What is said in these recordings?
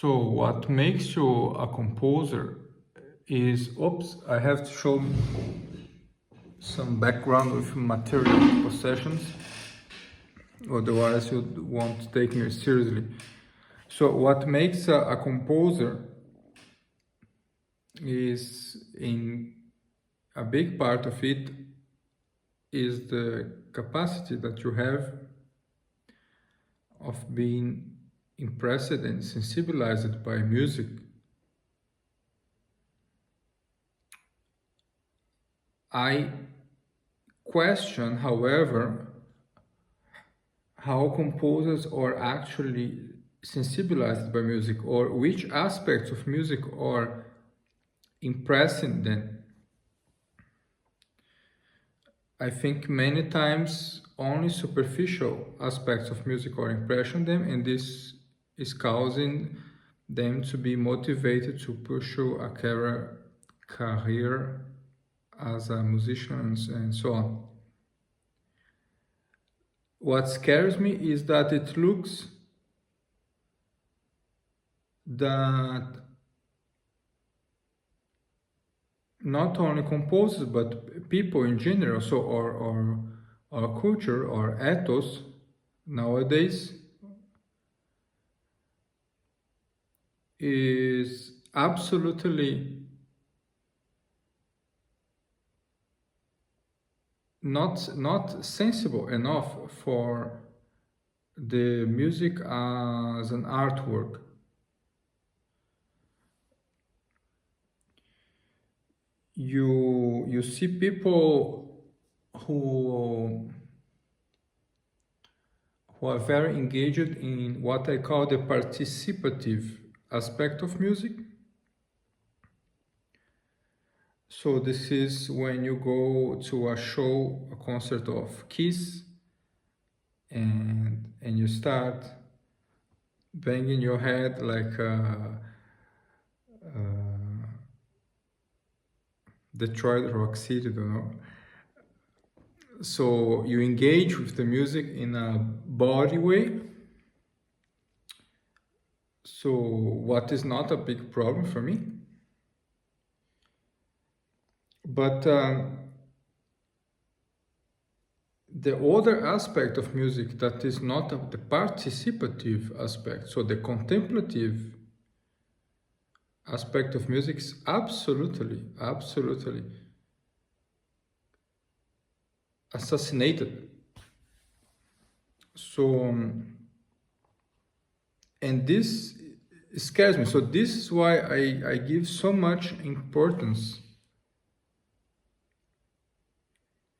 So what makes you a composer is, I have to show some background with material possessions, otherwise you won't take me seriously. So what makes a composer is, in a big part of it, is the capacity that you have of being impressed and sensibilized by music. I question, however, how composers are actually sensibilized by music, or which aspects of music are impressing them. I think many times only superficial aspects of music are impressing them, and this is causing them to be motivated to pursue a career as a musician and so on. What scares me is that it looks that not only composers but people in general, so our culture, our ethos nowadays is absolutely not sensible enough for the music as an artwork. You see people who are very engaged in what I call the participative aspect of music. So this is when you go to a show, a concert of Kiss, and you start banging your head like Detroit Rock City, don't know. So you engage with the music in a body way. So what is not a big problem for me. But the other aspect of music that is not the participative aspect, so the contemplative aspect of music, is absolutely assassinated. So, and this scares me. So this is why I give so much importance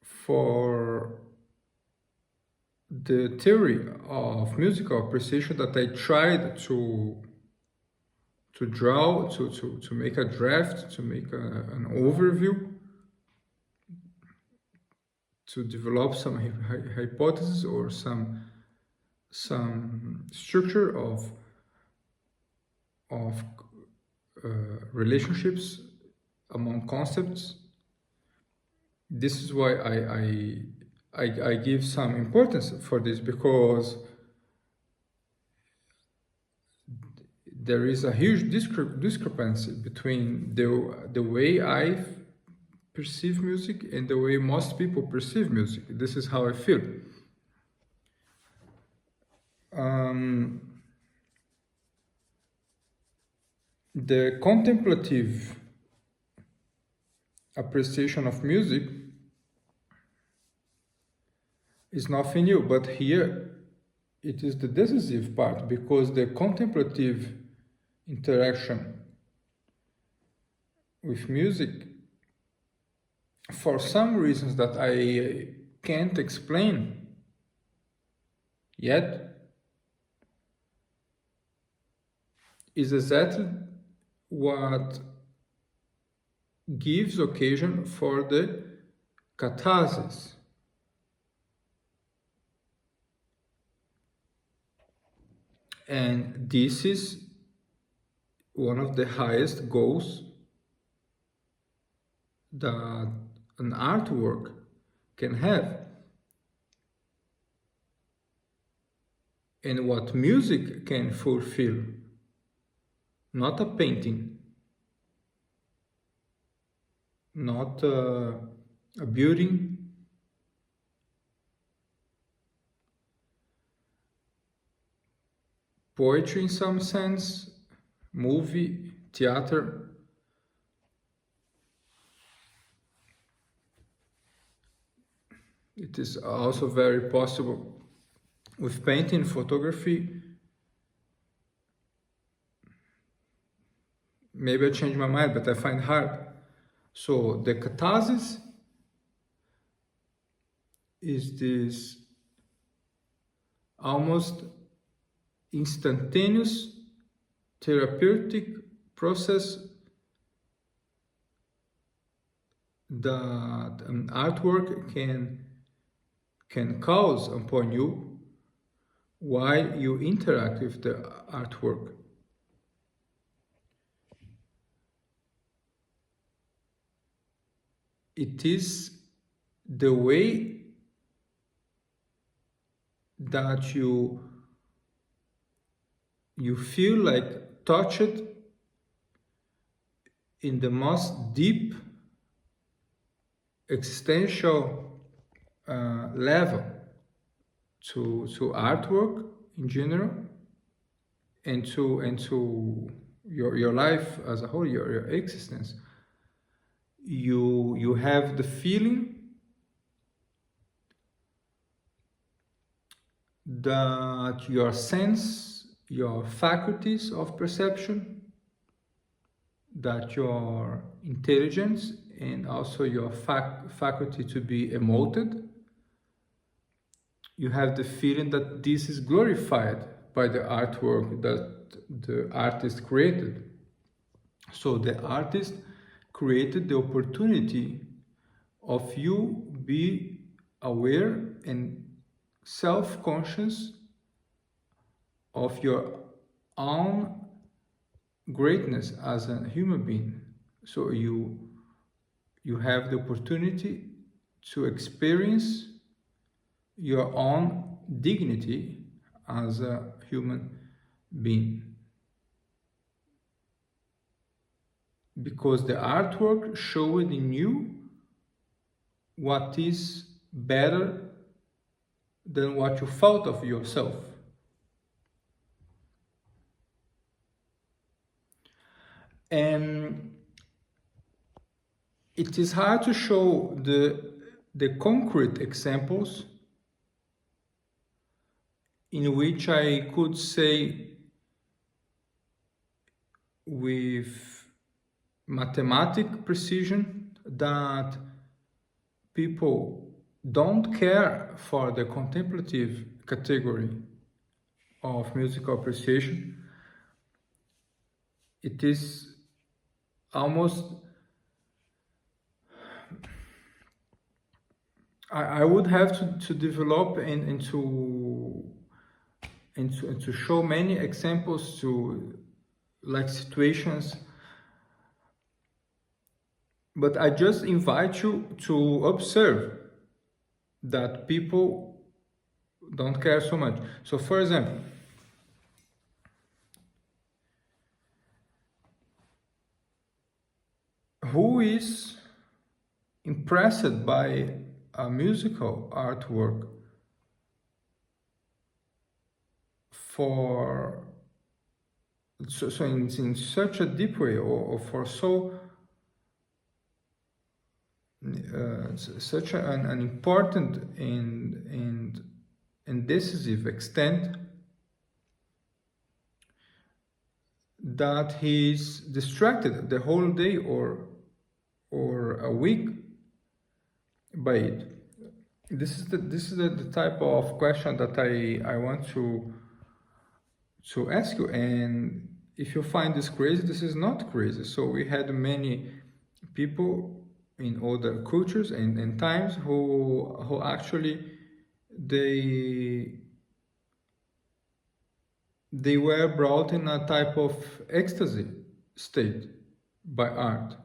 for the theory of musical appreciation that I tried to draw, to make a draft, to make an overview, to develop some hypothesis or some structure of relationships among concepts. This is why I give some importance for this, because there is a huge discrepancy between the way I perceive music and the way most people perceive music. This is how I feel. The contemplative appreciation of music is nothing new, but here it is the decisive part, because the contemplative interaction with music, for some reasons that I can't explain yet, is exactly what gives occasion for the catharsis. And this is one of the highest goals that an artwork can have. And what music can fulfill. not a painting, not a building, poetry in some sense, movie, theater. It is also very possible with painting, photography. Maybe I change my mind, but I find hard. So the catharsis is this almost instantaneous therapeutic process that an artwork can cause upon you while you interact with the artwork. It is the way that you feel like touched in the most deep existential level to artwork in general, and to your life as a whole, your existence. You have the feeling that your faculties of perception, that your intelligence and also your faculty to be emoted, you have the feeling that this is glorified by the artwork that the artist created. So the artist created the opportunity of you be aware and self-conscious of your own greatness as a human being. So you have the opportunity to experience your own dignity as a human being. Because the artwork showed in you what is better than what you thought of yourself. And it is hard to show the concrete examples in which I could say with mathematic precision that people don't care for the contemplative category of musical appreciation. It is almost, I would have to develop and to show many examples to like situations, but I just invite you to observe that people don't care so much. So for example, who is impressed by a musical artwork for so in such a deep way, or for so such an important and decisive extent that he's distracted the whole day or a week by it. This is the type of question that I want to ask you, and if you find this crazy, this is not crazy. So we had many people in other cultures and times who actually they were brought in a type of ecstasy state by art,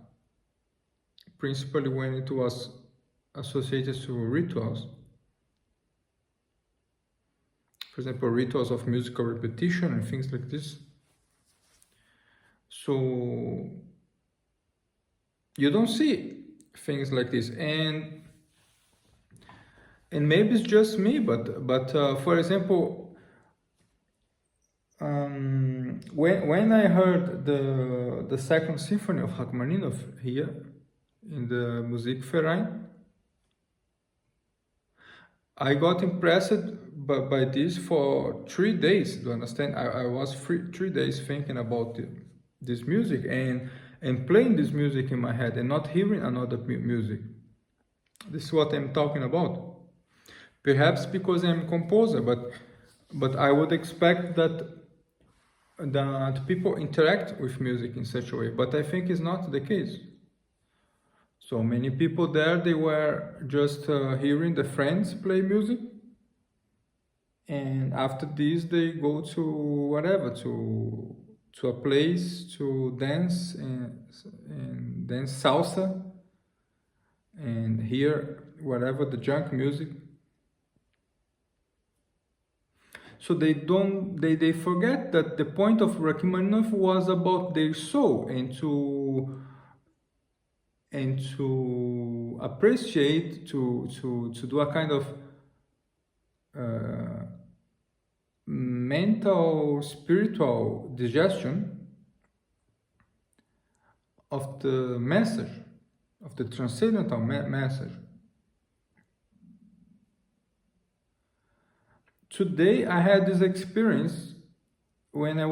principally when it was associated to rituals. For example, rituals of musical repetition and things like this. So you don't see things like this, and maybe it's just me, but for example, when I heard the second symphony of Rachmaninoff here in the Musikverein, I got impressed by this for 3 days. Do you understand? I was 3 days thinking about this music and playing this music in my head and not hearing another music. This is what I'm talking about. Perhaps because I'm a composer, but I would expect that people interact with music in such a way. But I think it's not the case. So many people there, they were just hearing the friends play music, and after this they go to whatever, to a place to dance and dance salsa and hear whatever the junk music. So they forget that the point of Rachmaninoff was about their soul and to appreciate, to do a kind of mental, spiritual digestion of the message, of the transcendental message. Today I had this experience when I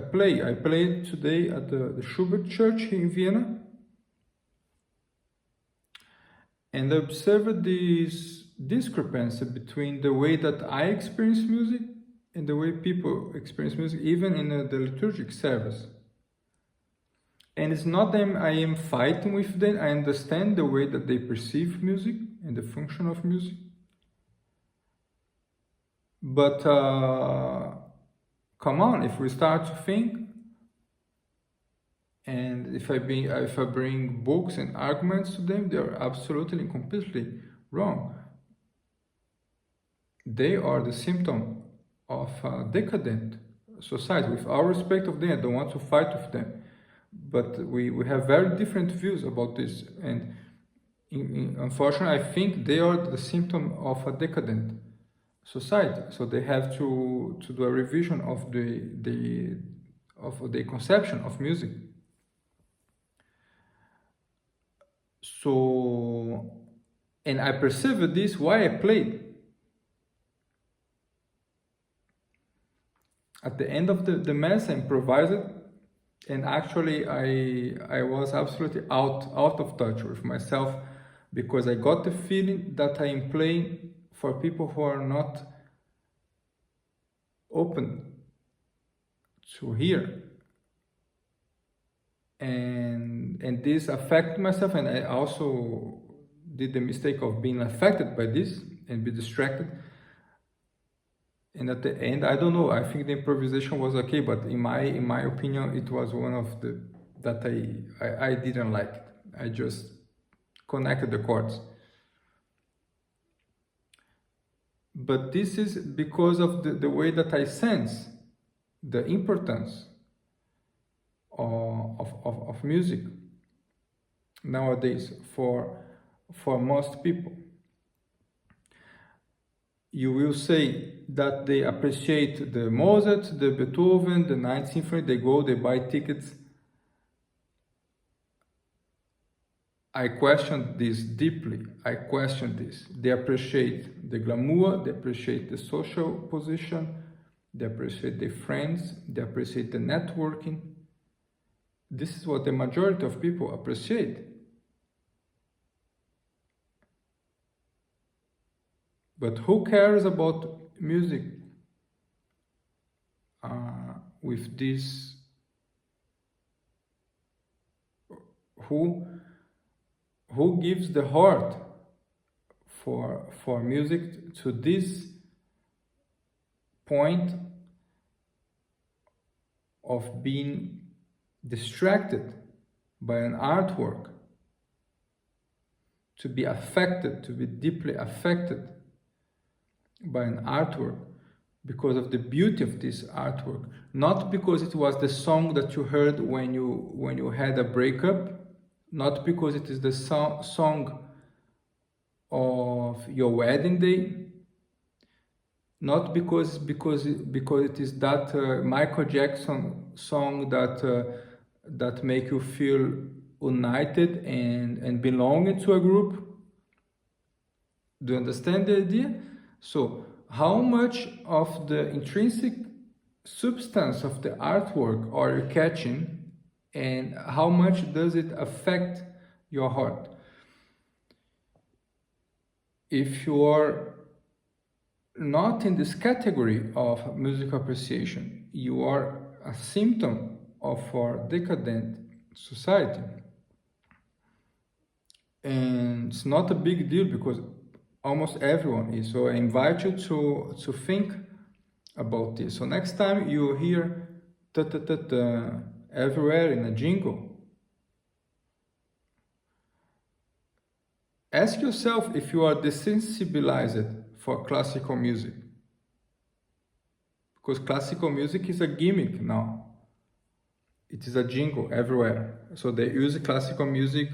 played today at the Schubert Church in Vienna, and I observed this discrepancy between the way that I experience music and the way people experience music, even in the liturgic service. And it's not that I am fighting with them. I understand the way that they perceive music and the function of music. But come on, if we start to think, and if I bring books and arguments to them, they are absolutely and completely wrong. They are the symptom of a decadent society. With all respect of them, I don't want to fight with them, but we have very different views about this, and unfortunately, I think they are the symptom of a decadent society. So they have to do a revision of the conception of music. So, and I perceived this why I played. At the end of the mass, I improvised, and actually I was absolutely out of touch with myself, because I got the feeling that I am playing for people who are not open to hear, and this affected myself, and I also did the mistake of being affected by this and be distracted. And at the end, I don't know, I think the improvisation was okay, but in my opinion, it was one of the that I didn't like it. I just connected the chords. But this is because of the way that I sense the importance of music nowadays for most people. You will say that they appreciate the Mozart, the Beethoven, the Ninth Symphony, they go, they buy tickets. I question this deeply. I question this. They appreciate the glamour, they appreciate the social position, they appreciate their friends, they appreciate the networking. This is what the majority of people appreciate. But who cares about music with this? Who gives the heart for music to this point of being distracted by an artwork, to be affected, to be deeply affected by an artwork, because of the beauty of this artwork, not because it was the song that you heard when you had a breakup, not because it is the song of your wedding day, not because it is that Michael Jackson song that make you feel united and belonging to a group. Do you understand the idea? So, how much of the intrinsic substance of the artwork are you catching, and how much does it affect your heart? If you are not in this category of musical appreciation, you are a symptom of our decadent society. And it's not a big deal because almost everyone is. So I invite you to think about this. So next time you hear ta ta ta ta everywhere in a jingle, ask yourself if you are desensibilized for classical music. Because classical music is a gimmick now. It is a jingle everywhere. So they use classical music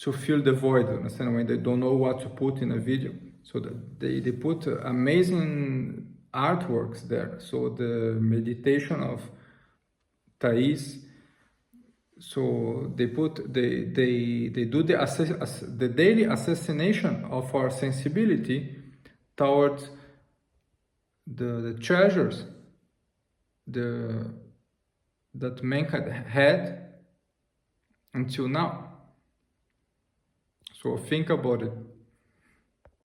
to fill the void, understand, when they don't know what to put in a video. So they put amazing artworks there. So the meditation of Thais, so they do the daily assassination of our sensibility towards the treasures that mankind had until now. So think about it.